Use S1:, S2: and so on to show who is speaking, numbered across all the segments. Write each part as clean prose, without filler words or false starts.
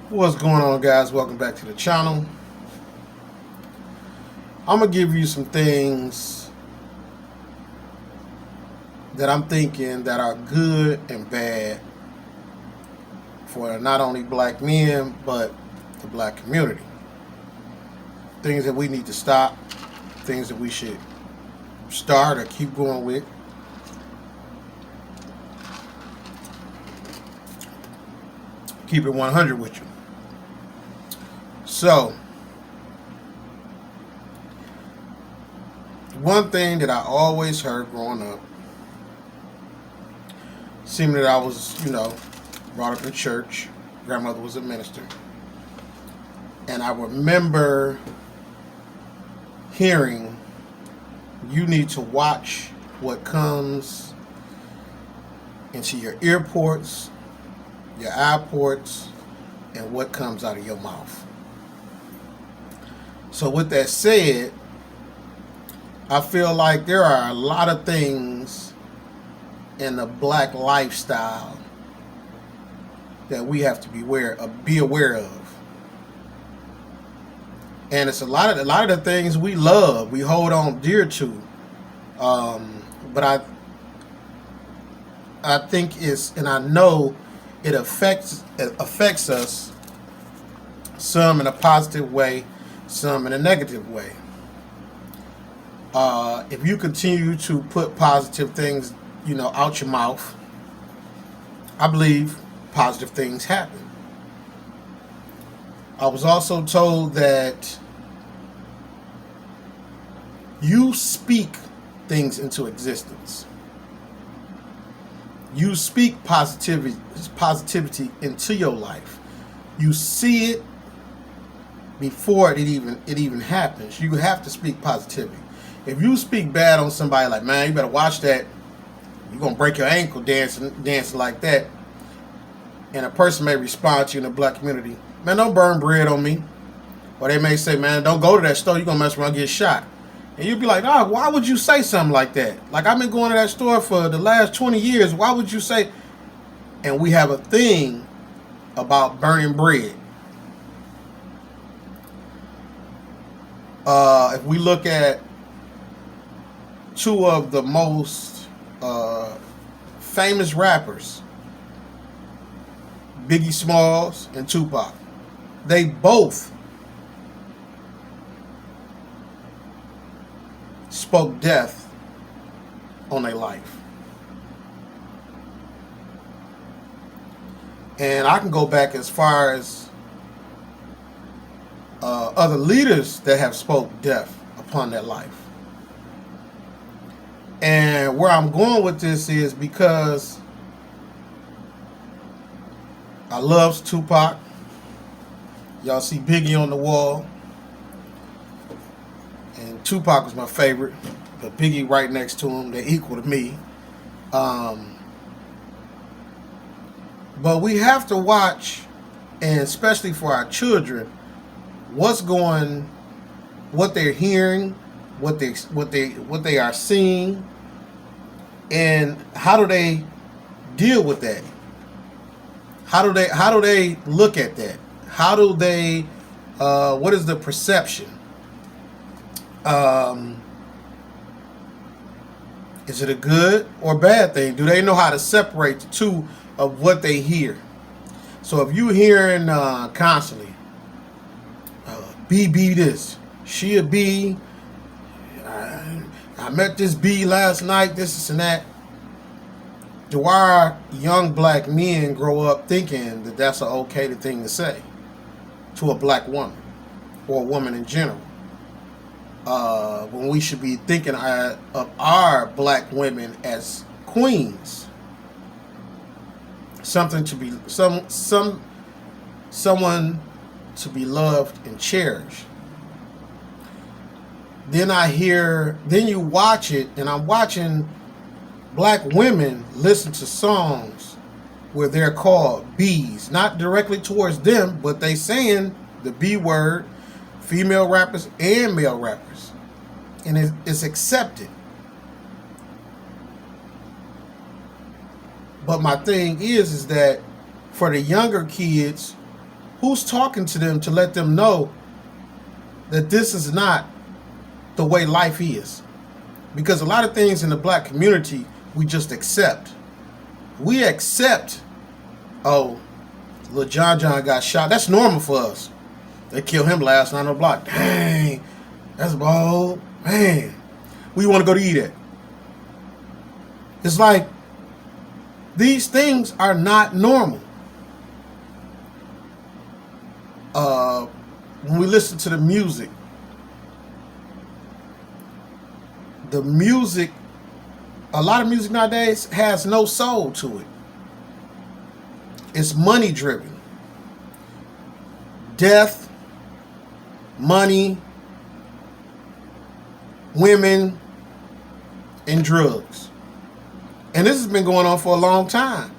S1: What's going on, guys? Welcome back to the channel. I'm gonna give you some things that I'm thinking that are good and bad for not only black men but the black community. Things that we need to stop, things that we should start or keep going with. Keep it 100 with you. So, one thing that I always heard growing up, seeing that I was, brought up in church. Grandmother was a minister. And I remember hearing, you need to watch what comes into your ear ports, your eye ports, and what comes out of your mouth. So with that said, I feel like there are a lot of things in the black lifestyle that we have to be aware of. And it's a lot of the things we love, we hold on dear to. But I think and I know it affects us, some in a positive way, some in a negative way. If you continue to put positive things, out your mouth, I believe positive things happen. I was also told that you speak things into existence. You speak positivity into your life. You see it before it even happens. You have to speak positivity. If you speak bad on somebody, like, man, you better watch that, you're gonna break your ankle dancing like that, and a person may respond to you in the black community, man, don't burn bread on me. Or they may say, man, don't go to that store, you're gonna mess around and get shot. And you'd be like, oh, why would you say something like that? Like, I've been going to that store for the last 20 years. Why would you say? And we have a thing about burning bread. If we look at two of the most famous rappers, Biggie Smalls and Tupac, they both spoke death on their life. And I can go back as far as other leaders that have spoke death upon their life. And where I'm going with this is because I love Tupac. Y'all see Biggie on the wall. And Tupac was my favorite, but Biggie right next to him, they're equal to me. But we have to watch, and especially for our children, what they're hearing, what they are seeing, and how do they deal with that? How do they look at that? How do they what is the perception? Is it a good or bad thing? Do they know how to separate the two of what they hear? So if you're hearing constantly, B this, she a B, I met this B last night, this and that. Do our young black men grow up thinking that that's an okay thing to say to a black woman or a woman in general? When we should be thinking of our black women as queens, someone to be loved and cherished. Then you watch it, and I'm watching black women listen to songs where they're called B's, not directly towards them, but they saying the B word, female rappers and male rappers, and it's accepted. But my thing is that for the younger kids, Who's talking to them to let them know that this is not the way life is? Because a lot of things in the black community, we just accept. We accept, oh, little John got shot. That's normal for us. They killed him last night on the block. Dang, that's bold. Man, where you want to go to eat at? It's like, these things are not normal. When we listen to the music, a lot of music nowadays has no soul to it. It's money driven. Death, money, women, and drugs. And this has been going on for a long time,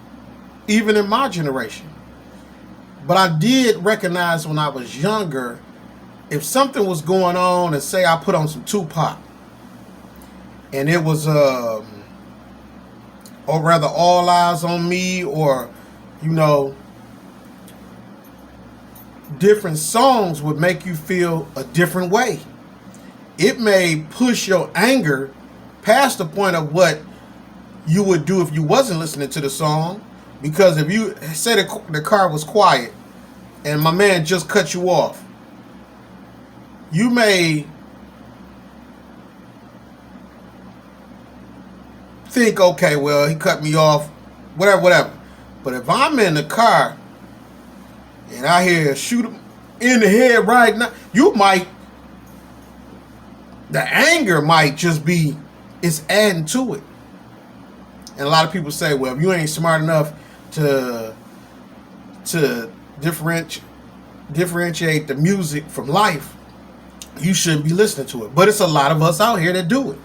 S1: even in my generation. But I did recognize when I was younger, if something was going on, and say I put on some Tupac, and it was, or rather, All Eyes on Me, or, you know, different songs would make you feel a different way. It may push your anger past the point of what you would do if you wasn't listening to the song. Because if you say the car was quiet and my man just cut you off, you may think, okay, well, he cut me off, whatever. But if I'm in the car and I hear shoot him in the head right now, the anger might just be, it's adding to it. And a lot of people say, well, if you ain't smart enough to differentiate the music from life, you shouldn't be listening to it. But it's a lot of us out here that do it.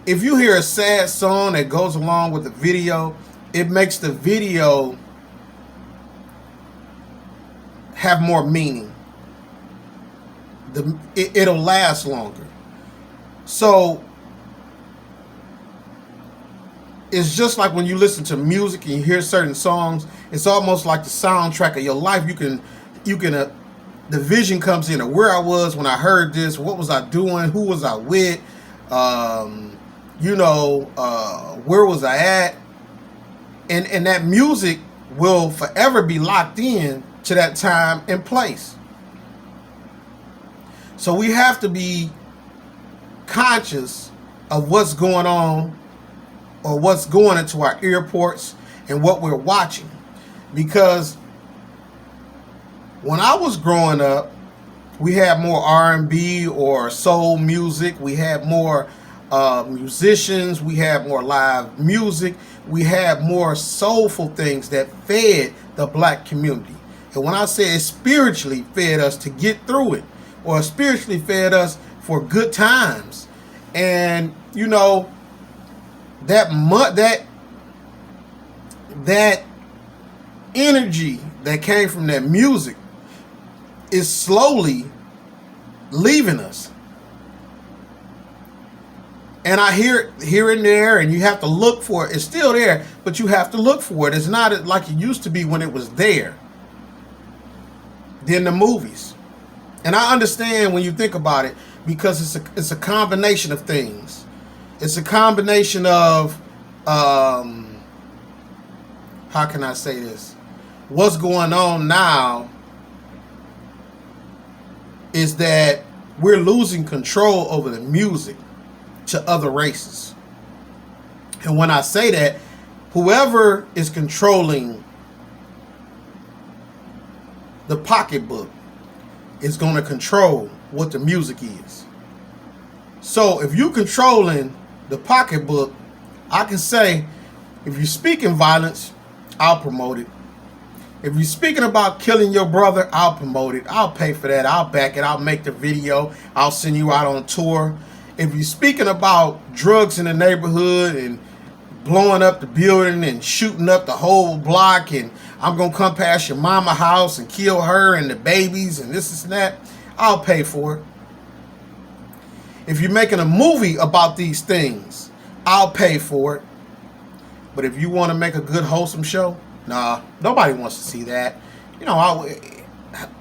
S1: If you hear a sad song that goes along with the video, it makes the video have more meaning. It'll last longer. So it's just like when you listen to music and you hear certain songs, it's almost like the soundtrack of your life. You can the vision comes in of where I was when I heard this, what was I doing, who was I with, where was I at, and that music will forever be locked in to that time and place. So we have to be conscious of what's going on, or what's going into our earports and what we're watching. Because when I was growing up, we had more R&B or soul music. We had more musicians. We had more live music. We had more soulful things that fed the black community. And when I say it spiritually fed us to get through it, or spiritually fed us for good times. And, you know, that energy that came from that music is slowly leaving us. And I hear it here and there, and you have to look for it. It's still there, but you have to look for it. It's not like it used to be when it was there. Then the movies. And I understand when you think about it, because it's a combination of things. It's a combination of, how can I say this? What's going on now is that we're losing control over the music to other races. And when I say that, whoever is controlling the pocketbook is going to control what the music is. So if you're controlling the pocketbook, I can say, if you're speaking violence, I'll promote it. If you're speaking about killing your brother, I'll promote it. I'll pay for that. I'll back it. I'll make the video. I'll send you out on tour. If you're speaking about drugs in the neighborhood and blowing up the building and shooting up the whole block, and I'm going to come past your mama house and kill her and the babies and this and that, I'll pay for it. If you're making a movie about these things, I'll pay for it. But if you want to make a good, wholesome show, nah, nobody wants to see that. You know,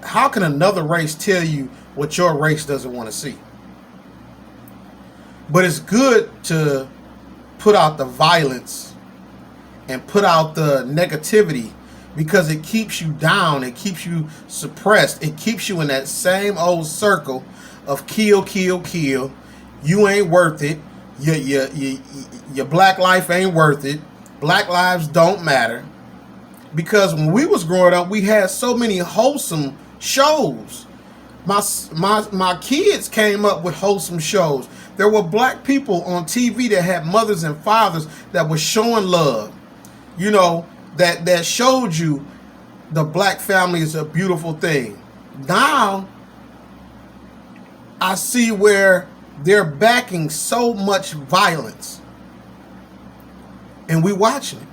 S1: how can another race tell you what your race doesn't want to see? But it's good to put out the violence and put out the negativity, because it keeps you down, it keeps you suppressed, it keeps you in that same old circle of kill, kill, kill. You ain't worth it. Your black life ain't worth it. Black lives don't matter. Because when we was growing up, we had so many wholesome shows. My kids came up with wholesome shows. There were black people on TV that had mothers and fathers that were showing love. You know, that showed you the black family is a beautiful thing. Now, I see where they're backing so much violence. And we watching it.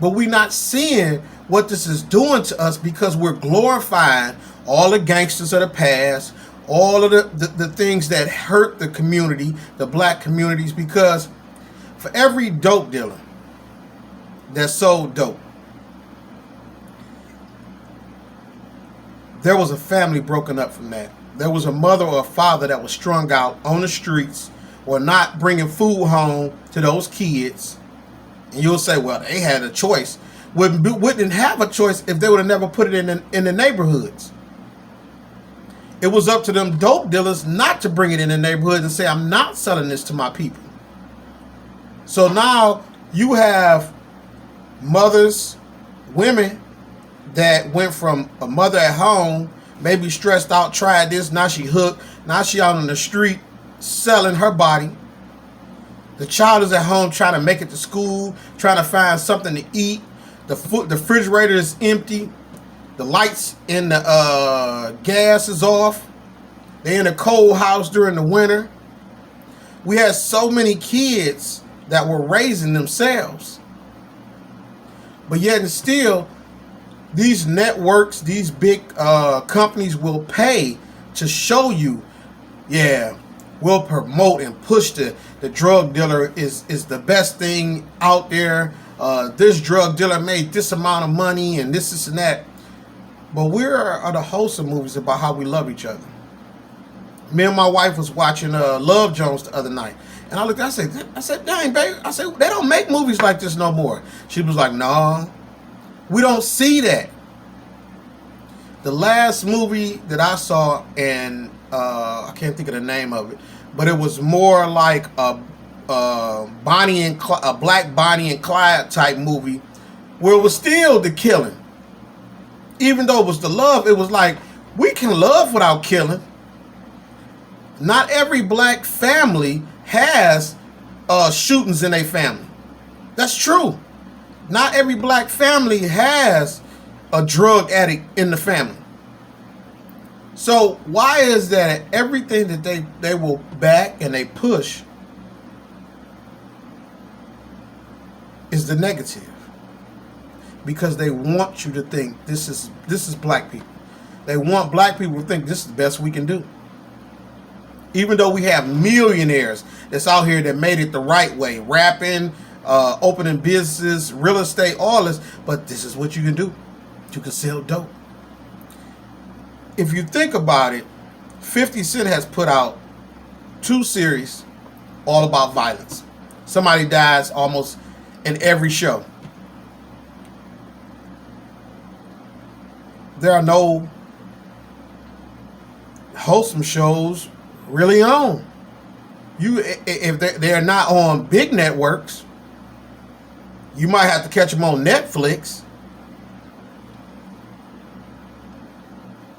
S1: But we're not seeing what this is doing to us, because we're glorifying all the gangsters of the past, all of the things that hurt the community, the black communities, because for every dope dealer that sold dope, there was a family broken up from that. There was a mother or a father that was strung out on the streets or not bringing food home to those kids. And you'll say, well, they had a choice. Wouldn't have a choice if they would have never put it in the neighborhoods. It was up to them dope dealers not to bring it in the neighborhood and say, I'm not selling this to my people. So now you have mothers, women that went from a mother at home, maybe stressed out, tried this, now she hooked, now she out on the street selling her body. The child is at home trying to make it to school, trying to find something to eat. The refrigerator is empty. The lights in the gas is off. They're in a cold house during the winter. We had so many kids that were raising themselves. But yet and still, these networks, these big companies will pay to show you, yeah, we'll promote and push the drug dealer is the best thing out there. This drug dealer made this amount of money and this and that. But where are the wholesome movies about how we love each other? Me and my wife was watching Love Jones the other night. And I looked, I said, dang, babe. I said, they don't make movies like this no more. She was like, no, we don't see that. The last movie that I saw, and I can't think of the name of it, but it was more like a black Bonnie and Clyde type movie, where it was still the killing. Even though it was the love, it was like, we can love without killing. Not every black family has shootings in their family. That's true. Not every black family has a drug addict in the family. So why is that everything that they will back and they push is the negative? Because they want you to think this is black people. They want black people to think this is the best we can do. Even though we have millionaires that's out here that made it the right way, rapping, opening businesses, real estate, all this, but this is what you can do. You can sell dope. If you think about it, 50 Cent has put out 2 series all about violence. Somebody dies almost in every show. There are no wholesome shows really on. If they're not on big networks, you might have to catch them on Netflix.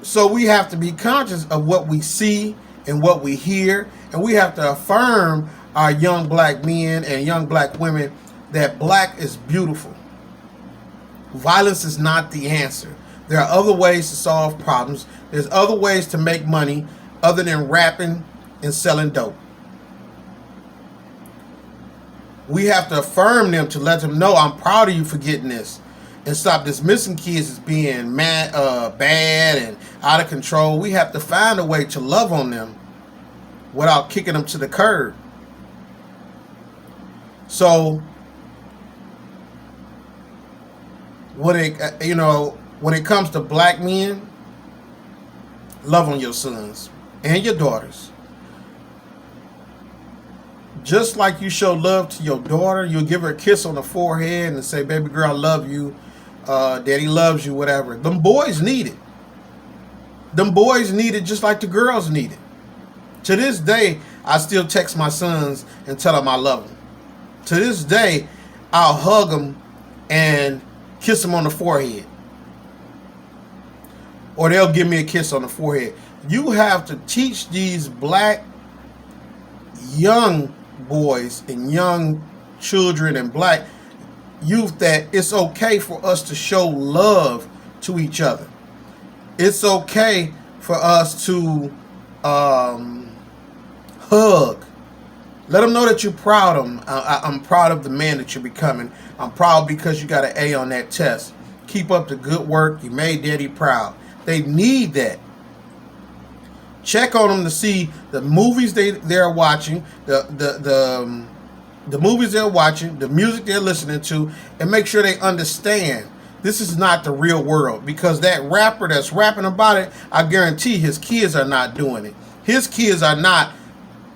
S1: So we have to be conscious of what we see and what we hear, and we have to affirm our young black men and young black women that black is beautiful. Violence is not the answer. There are other ways to solve problems. There's other ways to make money other than rapping and selling dope. We have to affirm them to let them know, I'm proud of you for getting this. And stop dismissing kids as being bad and out of control. We have to find a way to love on them without kicking them to the curb. So, when it comes to black men, love on your sons and your daughters. Just like you show love to your daughter, you'll give her a kiss on the forehead and say, baby girl, I love you. Daddy loves you, whatever. Them boys need it. Them boys need it just like the girls need it. To this day, I still text my sons and tell them I love them. To this day, I'll hug them and kiss them on the forehead. Or they'll give me a kiss on the forehead. You have to teach these black young boys and young children and black youth that it's okay for us to show love to each other. It's okay for us to hug. Let them know that you're proud of them. I'm proud of the man that you're becoming. I'm proud because you got an A on that test. Keep up the good work. You made daddy proud. They need that. Check on them to see the movies they're watching, the movies they're watching, the music they're listening to, and make sure they understand this is not the real world. Because that rapper that's rapping about it, I guarantee his kids are not doing it. His kids are not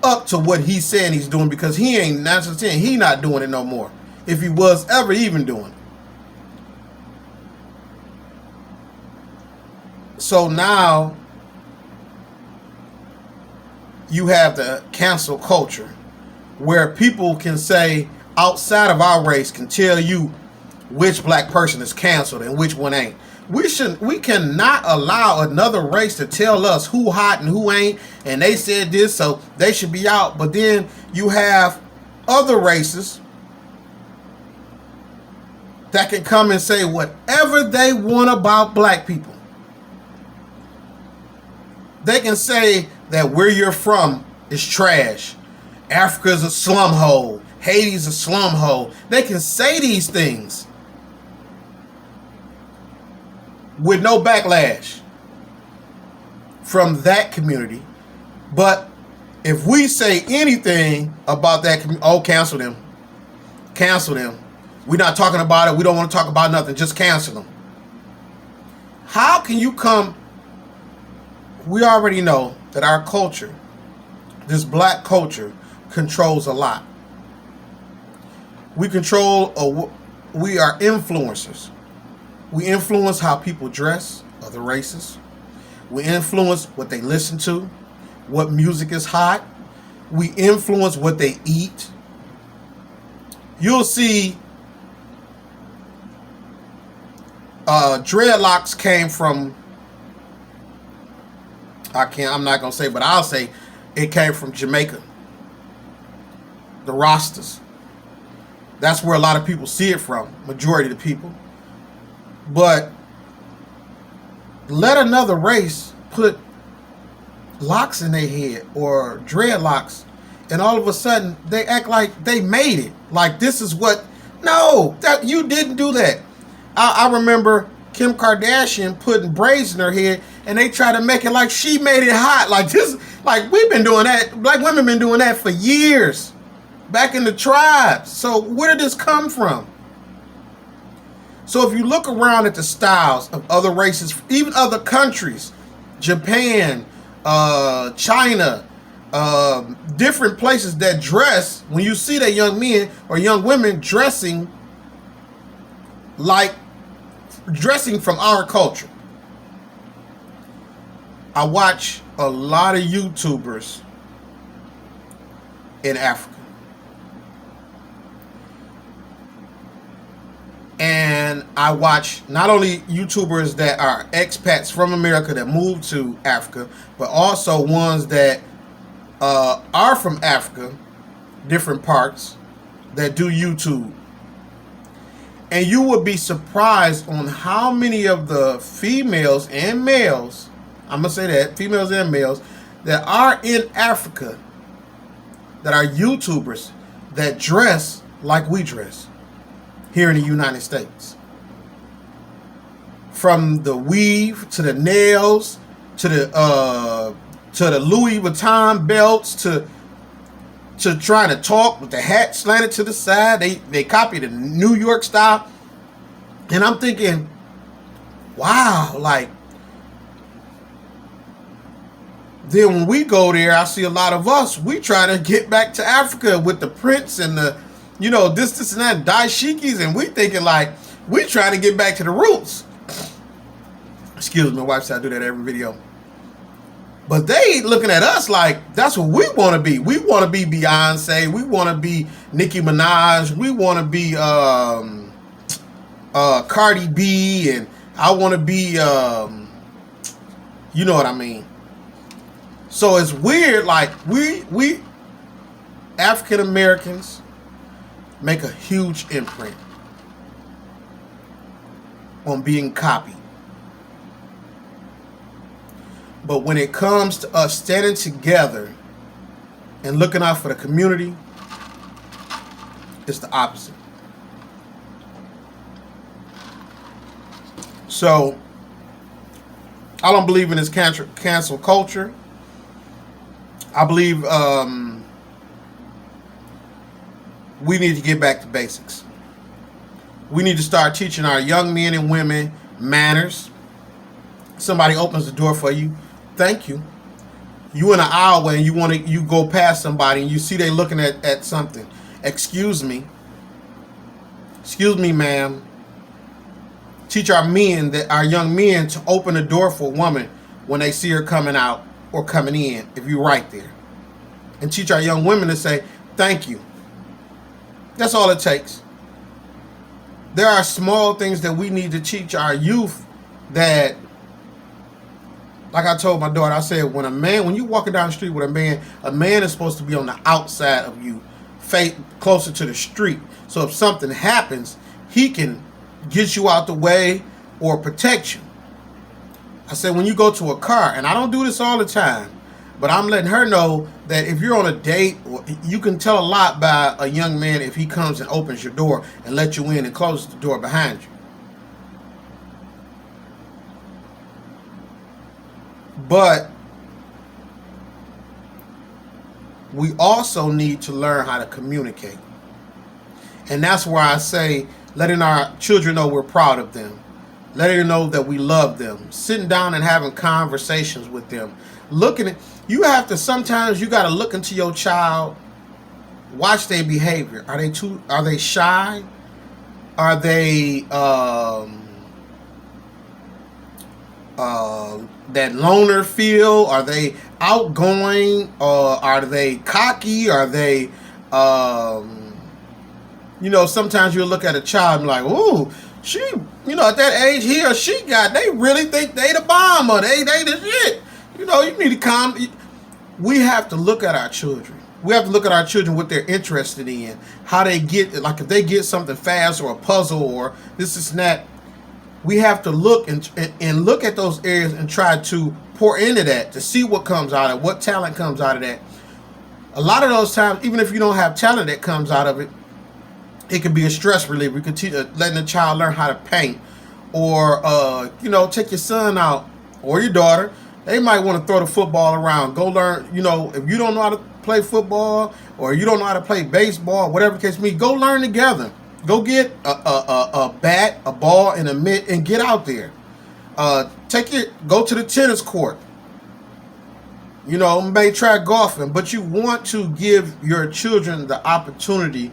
S1: up to what he's saying he's doing, because he ain't saying he not doing it no more. If he was ever even doing it. So now you have the cancel culture where people can say outside of our race can tell you which black person is canceled and which one ain't. We cannot allow another race to tell us who hot and who ain't, and they said this, so they should be out. But then you have other races that can come and say whatever they want about black people. They can say that where you're from is trash. Africa's a slum hole. Haiti's a slum hole. They can say these things with no backlash from that community. But if we say anything about that community, oh, cancel them. Cancel them. We're not talking about it. We don't want to talk about nothing. Just cancel them. How can you come? We already know that our culture, this black culture, controls a lot. We are influencers. We influence how people dress, other races. We influence what they listen to, what music is hot. We influence what they eat. You'll see dreadlocks came from, I'm not going to say, but I'll say it came from Jamaica. The Rastas. That's where a lot of people see it from, majority of the people. But let another race put locks in their head or dreadlocks, and all of a sudden they act like they made it. Like this is what, no, that you didn't do that. I remember Kim Kardashian putting braids in her head, and they try to make it like she made it hot. Like this, like we've been doing that. Black women been doing that for years, back in the tribes. So where did this come from? So if you look around at the styles of other races, even other countries, Japan, China, different places that dress, when you see that young men or young women dressing from our culture. I watch a lot of YouTubers in Africa. And I watch not only YouTubers that are expats from America that moved to Africa, but also ones that are from Africa, different parts, that do YouTube. And you would be surprised on how many of the females and males, I'm going to say that, females and males, that are in Africa, that are YouTubers, that dress like we dress here in the United States. From the weave to the nails to the Louis Vuitton belts to trying to talk with the hat slanted to the side. They copy the New York style. And I'm thinking, wow, like Then when we go there, I see a lot of us, we try to get back to Africa with the prints and the, this and that, dashikis, and we thinking like, we trying to get back to the roots. Excuse me, my wife said I do that every video. But they looking at us like, that's what we want to be. We want to be Beyonce. We want to be Nicki Minaj. We want to be Cardi B. And I want to be, you know what I mean. So it's weird, like we African Americans make a huge imprint on being copied. But when it comes to us standing together and looking out for the community, it's the opposite. So I don't believe in this cancel culture. I believe we need to get back to basics. We need to start teaching our young men and women manners. Somebody opens the door for you, thank you. You in an aisle and you go past somebody and you see they looking at something. Excuse me, ma'am. Teach our young men to open the door for a woman when they see her coming out or coming in, if you're right there. And teach our young women to say, thank you. That's all it takes. There are small things that we need to teach our youth that, like I told my daughter, I said, when you walking down the street with a man is supposed to be on the outside of you, closer to the street. So if something happens, he can get you out the way or protect you. I said, when you go to a car, and I don't do this all the time, but I'm letting her know that if you're on a date, you can tell a lot by a young man if he comes and opens your door and lets you in and closes the door behind you. But we also need to learn how to communicate. And that's where I say, letting our children know we're proud of them. Letting them know that we love them. Sitting down and having conversations with them. Sometimes you got to look into your child, watch their behavior. Are they shy? Are they that loner feel? Are they outgoing? Are they cocky? Are they sometimes you'll look at a child and be like, ooh, she, at that age he or she they really think they the bomb or they the shit. You need to calm. We have to look at our children. We have to look at our children, what they're interested in, how they get, like if they get something fast or a puzzle or this and that. We have to look and look at those areas and try to pour into that to see what comes out of it, what talent comes out of that. A lot of those times, even if you don't have talent that comes out of it, it could be a stress reliever. You could teach, letting the child learn how to paint, or take your son out or your daughter. They might want to throw the football around. Go learn. If you don't know how to play football or you don't know how to play baseball, whatever the case may be, go learn together. Go get a bat, a ball, and a mitt, and get out there. Go to the tennis court. May try golfing, but you want to give your children the opportunity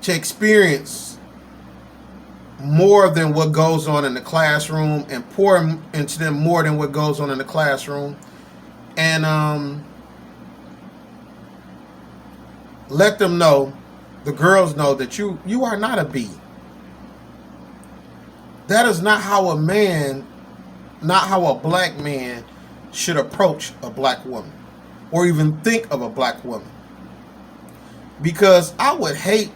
S1: to experience more than what goes on in the classroom and pour into them more than what goes on in the classroom. And let them know, the girls know, that you are not a B. That is not how a black man should approach a black woman or even think of a black woman. Because I would say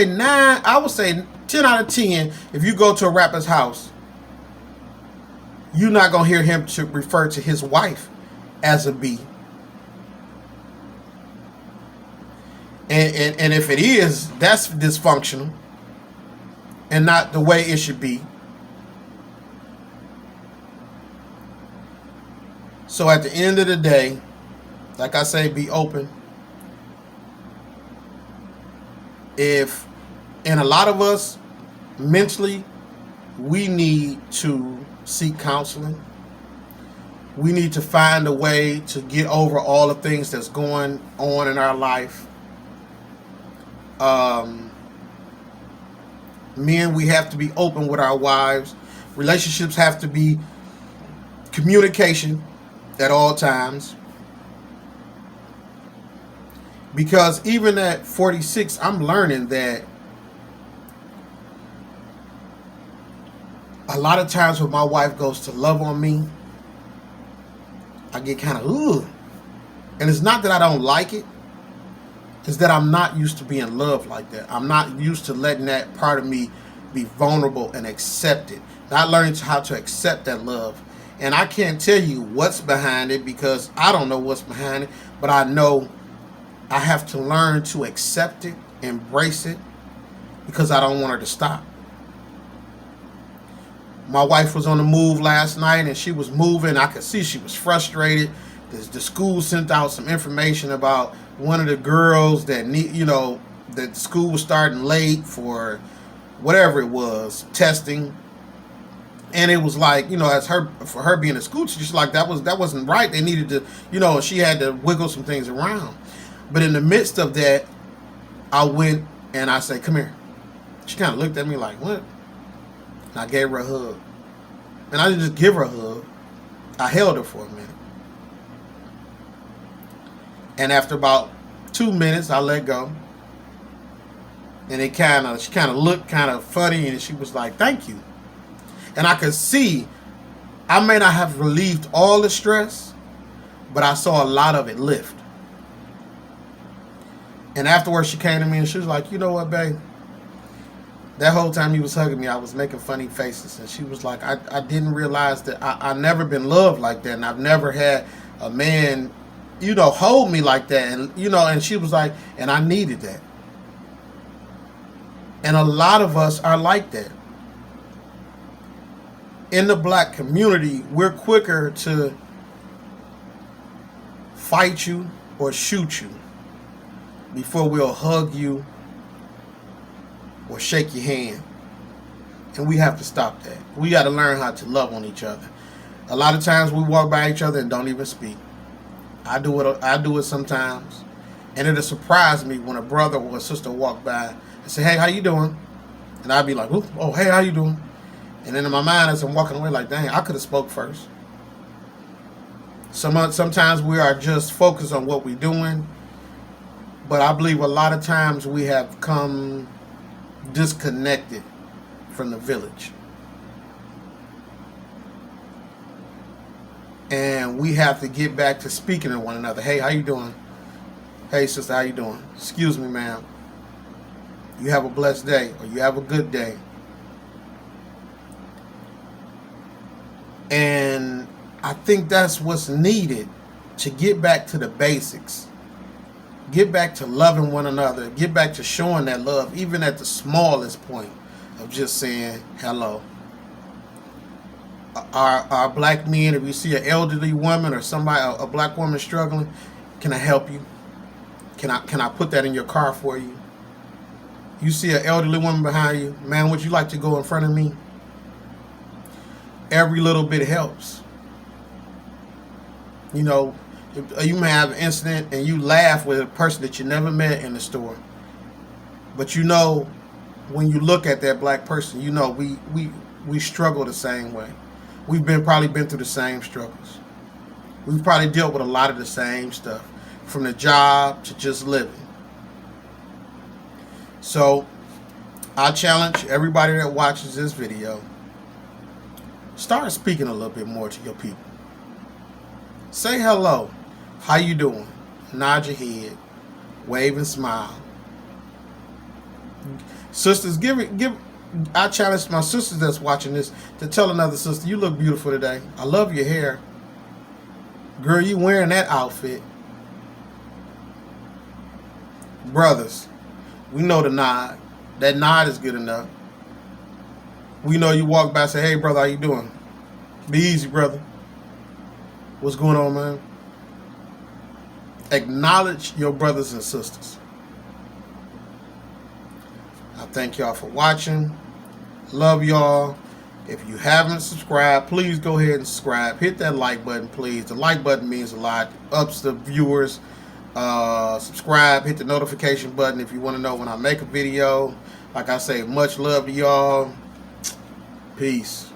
S1: 10 out of 10, if you go to a rapper's house, you're not going to hear him to refer to his wife as a B. And if it is, that's dysfunctional and not the way it should be. So at the end of the day, like I say, be open. And a lot of us, mentally, we need to seek counseling. We need to find a way to get over all the things that's going on in our life. Men, we have to be open with our wives. Relationships have to be communication at all times. Because even at 46, I'm learning that a lot of times when my wife goes to love on me, I get kind of, ugh. And it's not that I don't like it. It's that I'm not used to being loved like that. I'm not used to letting that part of me be vulnerable and accept it. Not learning how to accept that love. And I can't tell you what's behind it because I don't know what's behind it. But I know I have to learn to accept it, embrace it, because I don't want her to stop. My wife was on the move last night and she was moving. I could see she was frustrated. The school sent out some information about one of the girls that that the school was starting late for whatever it was, testing. And it was like, for her being a school teacher, she's like, that wasn't right. They needed to, she had to wiggle some things around. But in the midst of that, I went and I said, come here. She kind of looked at me like, what? And I gave her a hug. And I didn't just give her a hug. I held her for a minute. And after about 2 minutes, I let go. And she kind of looked kind of funny, and she was like, thank you. And I could see, I may not have relieved all the stress, but I saw a lot of it lift. And afterwards, she came to me and she was like, you know what, babe? That whole time he was hugging me, I was making funny faces. And she was like, I didn't realize that I've never been loved like that. And I've never had a man, hold me like that. And, and she was like, and I needed that. And a lot of us are like that. In the black community, we're quicker to fight you or shoot you before we'll hug you or shake your hand. And we have to stop that. We got to learn how to love on each other. A lot of times we walk by each other and don't even speak. I do it sometimes. And it'll surprise me when a brother or a sister walk by and say, hey, how you doing? And I'll be like, oh, hey, how you doing? And then in my mind, as I'm walking away, like, dang, I could have spoke first. Sometimes we are just focused on what we're doing. But I believe a lot of times we have come disconnected from the village. And we have to get back to speaking to one another. Hey, how you doing? Hey, sister, how you doing? Excuse me, ma'am. You have a blessed day, or you have a good day. And I think that's what's needed to get back to the basics. Get back to loving one another. Get back to showing that love, even at the smallest point of just saying hello. Our black men, if you see an elderly woman or a black woman struggling, can I help you? Can I put that in your car for you? You see an elderly woman behind you, man, would you like to go in front of me? Every little bit helps. You may have an incident and you laugh with a person that you never met in the store. But when you look at that black person, we struggle the same way. We've probably been through the same struggles. We've probably dealt with a lot of the same stuff, from the job to just living. So I challenge everybody that watches this video, start speaking a little bit more to your people. Say hello. How you doing? Nod your head. Wave and smile. Sisters, I challenge my sisters that's watching this to tell another sister, you look beautiful today. I love your hair. Girl, you wearing that outfit. Brothers, we know the nod. That nod is good enough. We know you walk by and say, hey, brother, how you doing? Be easy, brother. What's going on, man? Acknowledge your brothers and sisters. I thank y'all for watching. Love y'all. If you haven't subscribed, please go ahead and subscribe. Hit that like button, please. The like button means a lot. Ups the viewers. Subscribe. Hit the notification button if you want to know when I make a video. Like I say, much love to y'all. Peace.